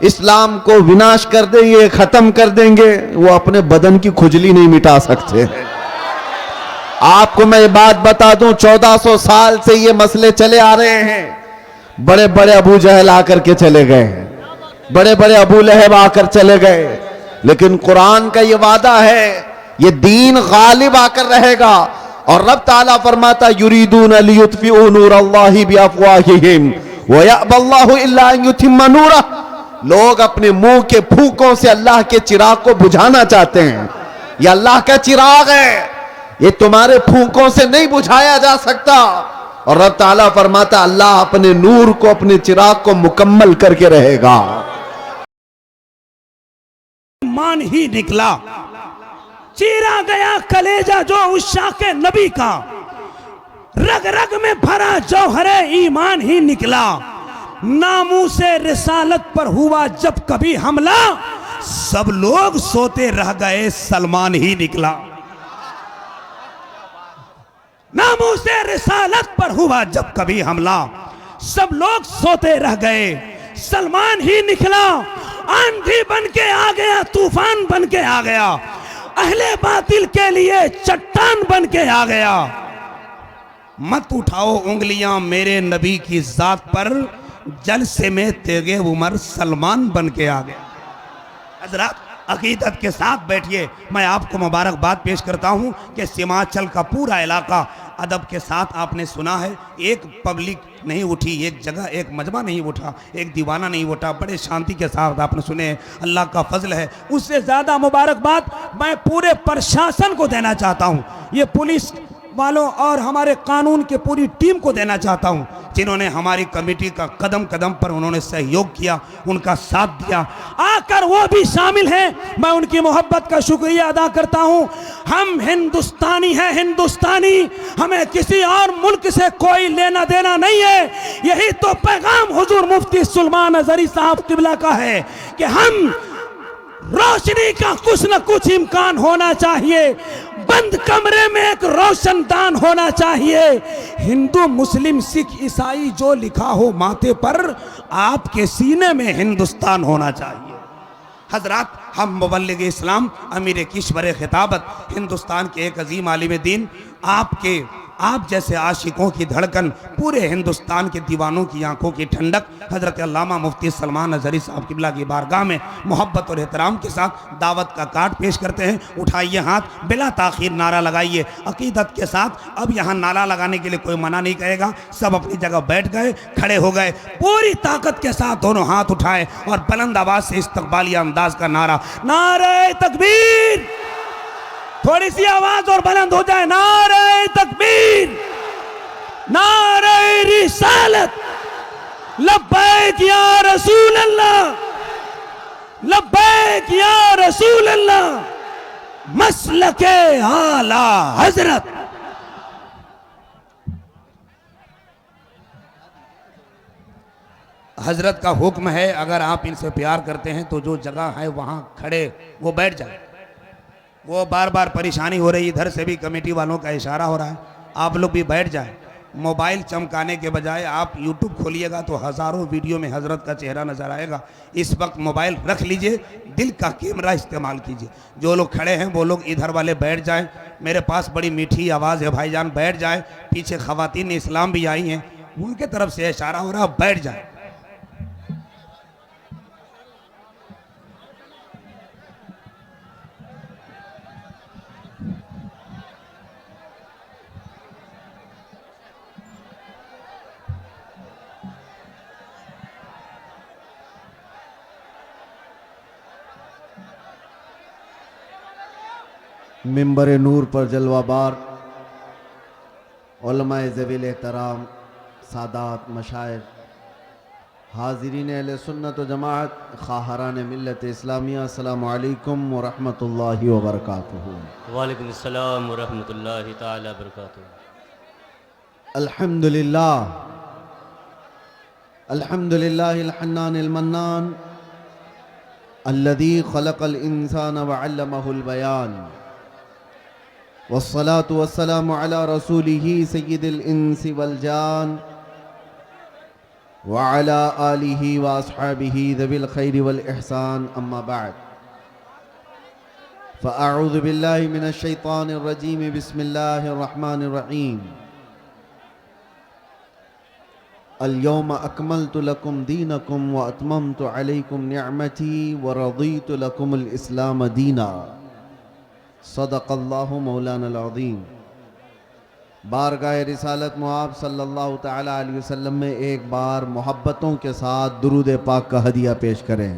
इस्लाम को विनाश कर देंगे, खत्म कर देंगे, वो अपने बदन की खुजली नहीं मिटा सकते हैं। आपको मैं बात बता दूं, 1400 साल से ये मसले चले आ रहे हैं। बड़े बड़े अबू जहल आकर के चले गए, बड़े बड़े अबू लहब आकर चले गए, लेकिन कुरान का ये वादा है, ये दीन गालिब आकर रहेगा। और रब ताला फरमाता युरीदून लियुत्फिऊ नूरल्लाहि बिअफ़वाहिहिम व यअबल्लाहु इल्ला अन युतिम्मा नूरह। लोग अपने मुंह के फूकों से अल्लाह के चिराग को बुझाना चाहते हैं। ये अल्लाह का चिराग है, ये तुम्हारे फूकों से नहीं बुझाया जा सकता। और रब ताला फरमाता अल्लाह अपने नूर को, अपने चिराग को मुकम्मल करके रहेगा। मान ही निकला, चीरा गया कलेजा जो उस शाके नबी का, रग रग में भरा जौहरे ईमान ही निकला। नामूसे रिसालत पर हुआ जब कभी हमला, सब लोग सोते रह गए, सलमान ही निकला। नामूसे रिसालत पर हुआ जब कभी हमला, सब लोग सोते रह गए, सलमान ही निकला। आंधी बन के आ गया, तूफान बन के आ गया, अहले बातिल के लिए चट्टान बन के आ गया। मत उठाओ उंगलियां मेरे नबी की जात पर, जलसे में तेगे उमर सलमान बन के आ गया। हजरत अकीदत के साथ बैठिए। मैं आपको मुबारकबाद पेश करता हूं कि सीमांचल का पूरा इलाका अदब के साथ आपने सुना है। एक पब्लिक नहीं उठी, एक जगह, एक मजमा नहीं उठा, एक दीवाना नहीं उठा, बड़े शांति के साथ आपने सुने। अल्लाह का फजल है। उससे ज़्यादा मुबारकबाद मैं पूरे प्रशासन को देना चाहता हूँ, ये पुलिस वालों और हमारे कानून के पूरी टीम को देना चाहता हूं, जिन्होंने हमारी कमेटी का कदम कदम पर उन्होंने सहयोग किया, उनका साथ दिया, आकर वो भी शामिल हैं। मैं उनकी मोहब्बत का शुक्रिया अदा करता हूं। हम हिंदुस्तानी हैं, हिंदुस्तानी, हमें किसी और मुल्क से कोई लेना देना नहीं है। यही तो पैगाम हुजूर मुफ्ती सुलेमान अज़हरी साहब किबला का है कि हम रोशनी का कुछ न कुछ इम्कान होना चाहिए, बंद कमरे में एक रोशनदान होना चाहिए। हिंदू, मुस्लिम, सिख, ईसाई जो लिखा हो माथे पर, आपके सीने में हिंदुस्तान होना चाहिए। हजरात, हम मुबल्लिग इस्लाम अमीर किश्वर खिताबत हिंदुस्तान के एक अजीम आलिम दीन, आप जैसे आशिकों की धड़कन, पूरे हिंदुस्तान के दीवानों की आंखों की ठंडक, हजरत अल्लामा मुफ्ती सुलेमान अज़हरी साहब किबला की बारगाह में मोहब्बत और एहतराम के साथ दावत का कार्ड पेश करते हैं। उठाइए हाथ, बिला ताखीर नारा लगाइए अकीदत के साथ। अब यहाँ नारा लगाने के लिए कोई मना नहीं कहेगा। सब अपनी जगह बैठ गए, खड़े हो गए, पूरी ताकत के साथ दोनों हाथ उठाए और बुलंद आवाज से इस्तक़बाली अंदाज का नारा, नारे तकबीर। थोड़ी सी आवाज और बुलंद हो जाए, नारे तकबीर, नारे रिसालत, लब्बैक या रसूल अल्लाह, लब्बैक या रसूल अल्लाह, मसलके आला हजरत। हजरत का हुक्म है, अगर आप इनसे प्यार करते हैं तो जो जगह है वहां खड़े वो बैठ जाए। वो बार बार परेशानी हो रही, इधर से भी कमेटी वालों का इशारा हो रहा है, आप लोग भी बैठ जाएं। मोबाइल चमकाने के बजाय आप यूट्यूब खोलिएगा तो हज़ारों वीडियो में हजरत का चेहरा नज़र आएगा। इस वक्त मोबाइल रख लीजिए, दिल का कैमरा इस्तेमाल कीजिए। जो लोग खड़े हैं वो लोग इधर वाले बैठ जाएं। मेरे पास बड़ी मीठी आवाज़ है भाईजान, बैठ जाएं। पीछे ख़वातीन इस्लाम भी आई हैं, उनके तरफ से इशारा हो रहा है, बैठ जाएं। मिंबर नूर पर जलवाबार उलमाए ज़वील एहतराम, सादात, मशाइख, हाज़रीन अहले सुन्नत व जमाअत, ख़ाहरान मिल्लत इस्लामिया, अस्सलामु अलैकुम व रहमतुल्लाहि व बरकातुहू। वालेकुम अस्सलाम व रहमतुल्लाहि ताला बरकातुहू। अल्हम्दुलिल्लाह, अल्हम्दुलिल्लाहिल हन्नानिल मन्नान, अल्लज़ी ख़लक़ल इंसान व अल्लमहुल बयान, वस्सलातु वस्सलामु अला रसूलिही सय्यिदिल इंसी वल जान, वअला आलिहि व अस्हाबिहि ज़विल खैरि वल इहसान अम्मा बाद फ़अऊज़ु बिल्लाहि मिनश शैतानिर रजीम बिस्मिल्लाहिर रहमानिर रहीम अल यौम अकमलतु लकुम दीनकुम व अतममतु अलैकुम निअमती व रज़ीतु लकुमुल इस्लाम दीना सदक़ल्लाहु मौलाना अज़ीम। बारगाह रिसालत मुआब सल्लल्लाहु तआला अलैहि वसल्लम में एक बार मोहब्बतों के साथ दुरूद पाक का हदिया पेश करें।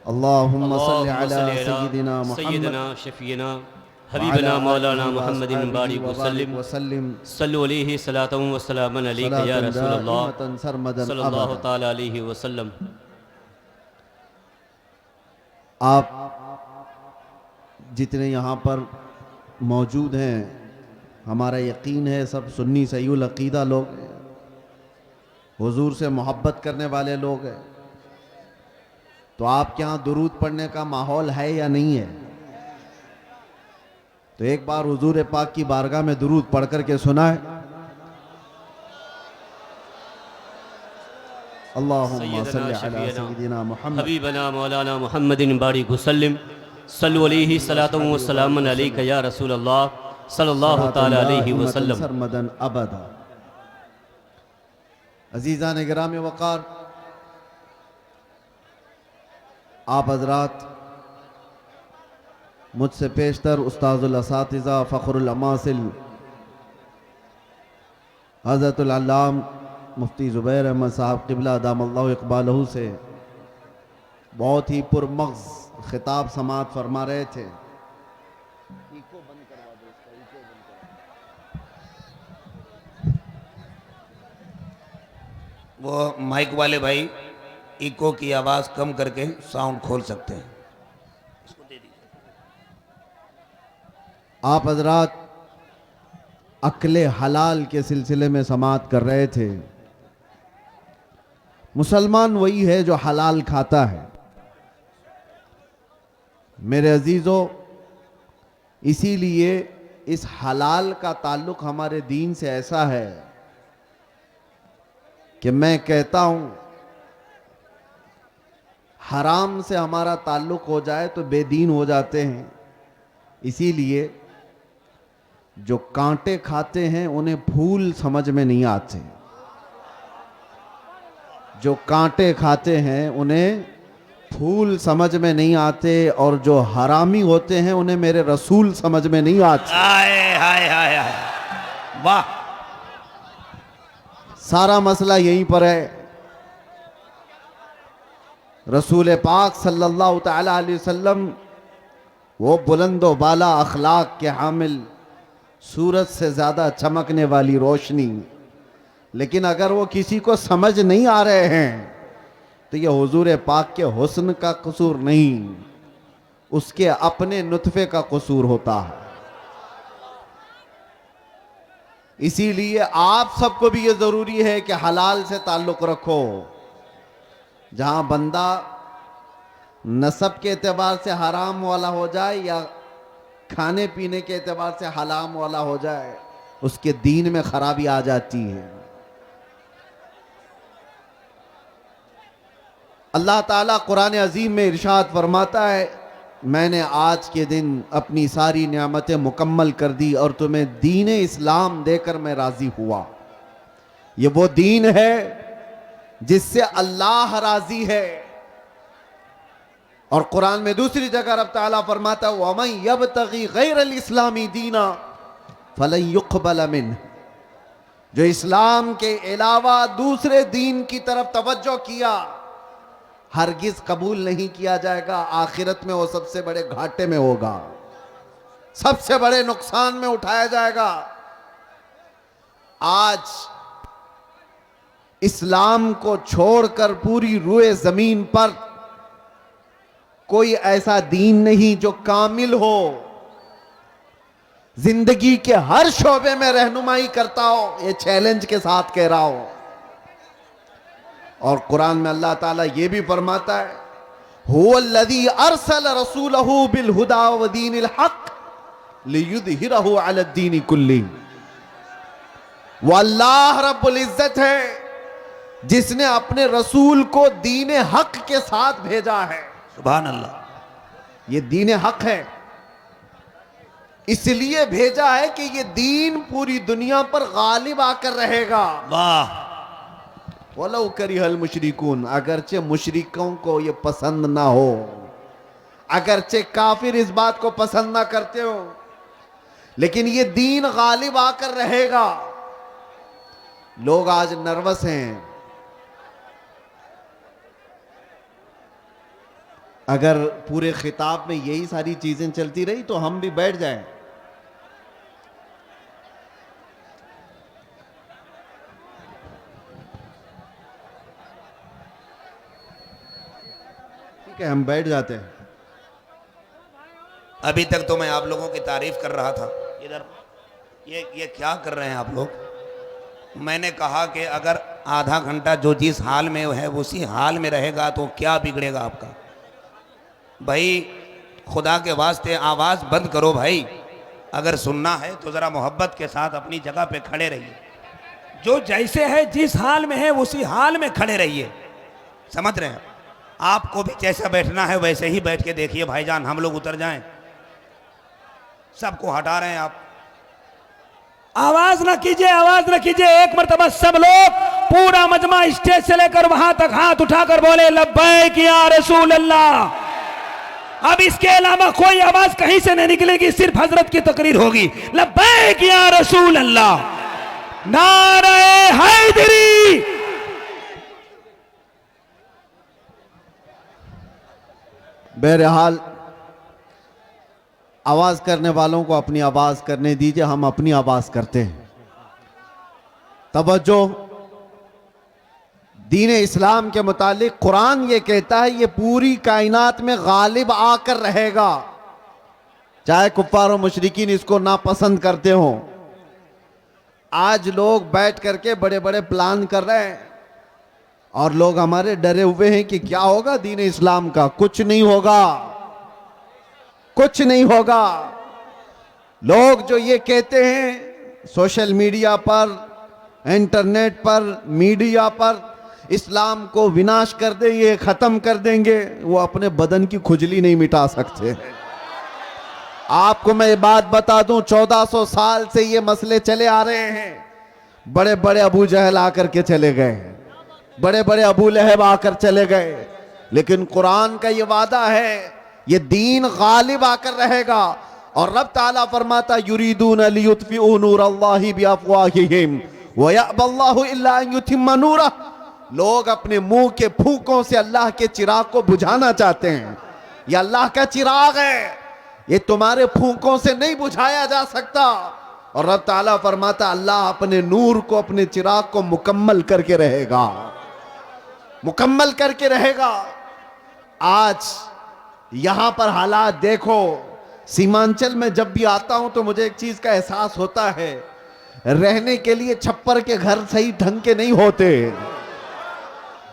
अल्लाहुम्मा सल्लि अला सय्यिदिना मुहम्मद शफीना हबीबना मौलाना मुहम्मदिन बारिक वसल्लम सल्लु अलैहि सलातन व सलामन अलैका या रसूल अल्लाह सल्लल्लाहु तआला अलैहि वसल्लम। आप जितने यहाँ पर मौजूद हैं, हमारा यकीन है सब सुन्नी सहीउल अकीदा लोग हैं, हुजूर से मोहब्बत करने वाले लोग हैं। तो आपके यहाँ दुरूद पढ़ने का माहौल है या नहीं है? तो एक बार हुजूर पाक की बारगाह में दुरूद पढ़ करके सुनाए। अल्लाहुम्मा सल्लि अला सय्यिदिना मुहम्मद हबीबना मौलाना मुहम्मदिन बारिक वसल्लम सल्लु अलैहि सलातन व सलामन अलैका या रसूल अल्लाह सल्लल्लाहु तआला अलैहि वसल्लम सरमदन अबदा। अजीज़ान गिराम वक़ार, आप हज़रात मुझसे पेशतर उस्ताजुल असातिज़ा फ़ख्रुल अमासिल हज़रतुल अल्लाम मुफ्ती ज़ुबैर अहमद साहब क़िबला दामल्लाहु इक़बालहू से बहुत ही पुरमग़ज़ ख़िताब समाअत फरमा रहे थे। वो माइक वाले भाई इको की आवाज़ कम करके साउंड खोल सकते हैं। आप हजरात अक्ले हलाल के सिलसिले में समाअत कर रहे थे। मुसलमान वही है जो हलाल खाता है। मेरे अजीज़ों, इसीलिए इस हलाल का ताल्लुक़ हमारे दीन से ऐसा है कि मैं कहता हूं हराम से हमारा ताल्लुक़ हो जाए तो बेदीन हो जाते हैं। इसीलिए जो कांटे खाते हैं उन्हें फूल समझ में नहीं आते, जो कांटे खाते हैं उन्हें फूल समझ में नहीं आते, और जो हरामी होते हैं उन्हें मेरे रसूल समझ में नहीं आते। हाय हाय हाय हाय, वाह! सारा मसला यहीं पर है। रसूल पाक सल्लल्लाहु तआला अलैहि वसल्लम वो बुलंदो बाला अखलाक के हामिल, सूरज से ज़्यादा चमकने वाली रोशनी, लेकिन अगर वो किसी को समझ नहीं आ रहे हैं तो ये हुजूर पाक के हुस्न का कसूर नहीं, उसके अपने नुतफ़े का कसूर होता है। इसीलिए आप सबको भी ये ज़रूरी है कि हलाल से ताल्लुक़ रखो। जहाँ बंदा नसब के एतबार से हराम वाला हो जाए या खाने पीने के एतबार से हराम वाला हो जाए, उसके दीन में खराबी आ जाती है। अल्लाह ताला कुरान अजीम में इरशाद फरमाता है, मैंने आज के दिन अपनी सारी नियामतें मुकम्मल कर दी और तुम्हें दीन इस्लाम देकर मैं राजी हुआ। ये वो दीन है जिससे अल्लाह राजी है। और कुरान में दूसरी जगह रब ताला फरमाता है, वमन यब्तगी गैरल इस्लामी दीना फलन युक़बल मिन्ह, जो इस्लाम के अलावा दूसरे दीन की तरफ तवज्जो किया हरगिज कबूल नहीं किया जाएगा। आखिरत में वो सबसे बड़े घाटे में होगा, सबसे बड़े नुकसान में उठाया जाएगा। आज इस्लाम को छोड़कर पूरी रूए जमीन पर कोई ऐसा दीन नहीं जो कामिल हो, जिंदगी के हर शोबे में रहनुमाई करता हो। ये चैलेंज के साथ कह रहा हूं। और कुरान में अल्लाह ताला ये भी फरमाता है, हुवल्लज़ी अरसल रसूलहू बिल हुदा व दीनिल हक लियुज़हिरहू अला दीनि कुल्ली। वो अल्लाह रब्बुल इज्जत है जिसने अपने रसूल को दीन हक के साथ भेजा है। सुभान अल्लाह। ये दीन हक है, इसलिए भेजा है कि ये दीन पूरी दुनिया पर गालिब आकर रहेगा। वाह। वलौ करिहल मुशरिकून, अगरचे मुशरिकों को ये पसंद ना हो, अगरचे काफिर इस बात को पसंद ना करते हो, लेकिन ये दीन गालिब आकर रहेगा। लोग आज नर्वस हैं। अगर पूरे खिताब में यही सारी चीजें चलती रही तो हम भी बैठ जाएं। ठीक है, हम बैठ जाते हैं। अभी तक तो मैं आप लोगों की तारीफ कर रहा था। इधर ये क्या कर रहे हैं आप लोग? मैंने कहा कि अगर आधा घंटा जो जिस हाल में है उसी हाल में रहेगा तो क्या बिगड़ेगा आपका? भाई खुदा के वास्ते आवाज़ बंद करो भाई। अगर सुनना है तो ज़रा मोहब्बत के साथ अपनी जगह पे खड़े रहिए। जो जैसे है जिस हाल में है उसी हाल में खड़े रहिए। समझ रहे हैं? आपको भी जैसा बैठना है वैसे ही बैठ के देखिए भाईजान। हम लोग उतर जाएं, सबको हटा रहे हैं आप। आवाज ना कीजिए, आवाज ना कीजिए। एक मर्तबा सब लोग, पूरा मजमा स्टेज से लेकर वहां तक हाथ उठाकर बोले लब्बैक या रसूल अल्लाह। अब इसके अलावा कोई आवाज कहीं से नहीं निकलेगी, सिर्फ हजरत की तकरीर होगी। लब्बैक या रसूल अल्लाह, नारे हैदरी। बहरहाल आवाज करने वालों को अपनी आवाज करने दीजिए, हम अपनी आवाज करते हैं। तवज्जो, दीन इस्लाम के मुतालिक कुरान ये कहता है ये पूरी कायनात में गालिब आकर रहेगा, चाहे कुफ्फार और मुशरिकीन इसको नापसंद करते हो। आज लोग बैठ करके बड़े बड़े प्लान कर रहे हैं और लोग हमारे डरे हुए हैं कि क्या होगा दीन इस्लाम का। कुछ नहीं होगा, कुछ नहीं होगा। लोग जो ये कहते हैं सोशल मीडिया पर, इंटरनेट पर, मीडिया पर, इस्लाम को विनाश कर देंगे, खत्म कर देंगे, वो अपने बदन की खुजली नहीं मिटा सकते। आपको मैं ये बात बता दूं, 1400 साल से ये मसले चले आ रहे हैं। बड़े बड़े अबू जहल आकर के चले गए, बड़े बड़े अबू लहब आकर चले गए, लेकिन कुरान का ये वादा है ये दीन गालिब आकर रहेगा। और रब ताला फरमाता युरीदून लियुत्फिऊ नूरल्लाहि बिअफ़वाहिहिम व यअबल्लाहु इल्ला अन युतिम्मा नूरह। लोग अपने मुंह के फूंकों से अल्लाह के चिराग को बुझाना चाहते हैं। ये अल्लाह का चिराग है, ये तुम्हारे फूंकों से नहीं बुझाया जा सकता। और रब ताला फरमाता अल्लाह अपने नूर को, अपने चिराग को मुकम्मल करके रहेगा, मुकम्मल करके रहेगा। आज यहां पर हालात देखो, सीमांचल में जब भी आता हूं तो मुझे एक चीज का एहसास होता है, रहने के लिए छप्पर के घर सही ढंग के नहीं होते,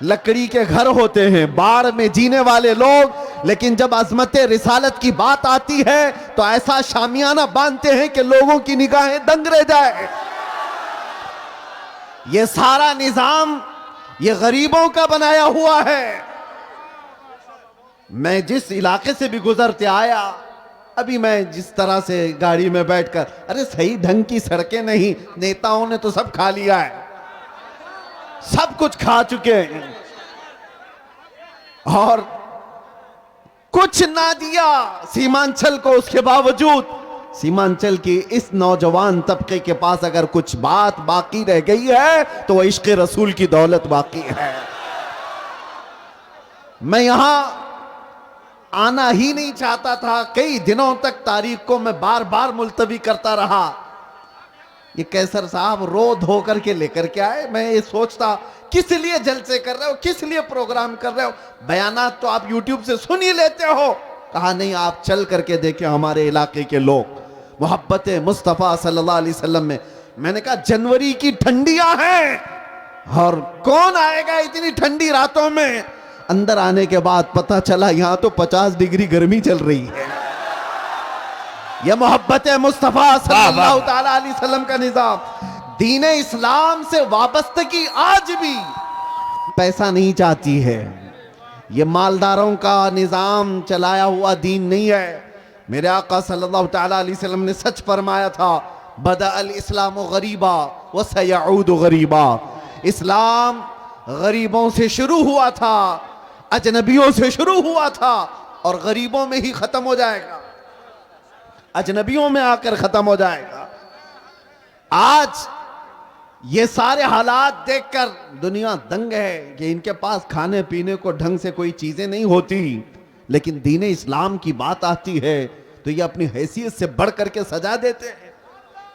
लकड़ी के घर होते हैं, बाढ़ में जीने वाले लोग। लेकिन जब अजमत रिसालत की बात आती है तो ऐसा शामियाना बांधते हैं कि लोगों की निगाहें दंग रह जाए। ये सारा निजाम ये गरीबों का बनाया हुआ है। मैं जिस इलाके से भी गुजरते आया, अभी मैं जिस तरह से गाड़ी में बैठकर, अरे सही ढंग की सड़कें नहीं, नेताओं ने तो सब खा लिया है, सब कुछ खा चुके हैं और कुछ ना दिया सीमांचल को। उसके बावजूद सीमांचल की इस नौजवान तबके के पास अगर कुछ बात बाकी रह गई है तो वह इश्क़ रसूल की दौलत बाकी है। मैं यहां आना ही नहीं चाहता था, कई दिनों तक तारीख को मैं बार बार मुलतवी करता रहा। ये कैसर साहब रो धो करके लेकर के आए। मैं ये सोचता किस लिए जलसे कर रहे हो, किस लिए प्रोग्राम कर रहे हो, बयानात तो आप यूट्यूब से सुन ही लेते हो। कहा नहीं, आप चल करके देखें हमारे इलाके के लोग मोहब्बत मुस्तफ़ा सल्लल्लाहु अलैहि वसल्लम में। मैंने कहा जनवरी की ठंडियां हैं और कौन आएगा इतनी ठंडी रातों में। अंदर आने के बाद पता चला यहां तो 50 डिग्री गर्मी चल रही है। यह मोहब्बत मुस्तफ़ा सल्लल्लाहु अलैहि वसल्लम का निजाम। दीन इस्लाम से वाबस्तगी आज भी पैसा नहीं चाहती है, ये मालदारों का निजाम चलाया हुआ दीन नहीं है। मेरे आका सल्लल्लाहु तआला अलैहि वसल्लम ने सच फरमाया था, बदा अल इस्लाम गरीबा व सयऊद गरीबा। इस्लाम गरीबों से शुरू हुआ था, अजनबियों से शुरू हुआ था और गरीबों में ही खत्म हो जाएगा, अजनबियों में आकर खत्म हो जाएगा। आज ये सारे हालात देखकर दुनिया दंग है कि इनके पास खाने पीने को ढंग से कोई चीजें नहीं होती, लेकिन दीन इस्लाम की बात आती है तो ये अपनी हैसियत से बढ़ करके सजा देते हैं।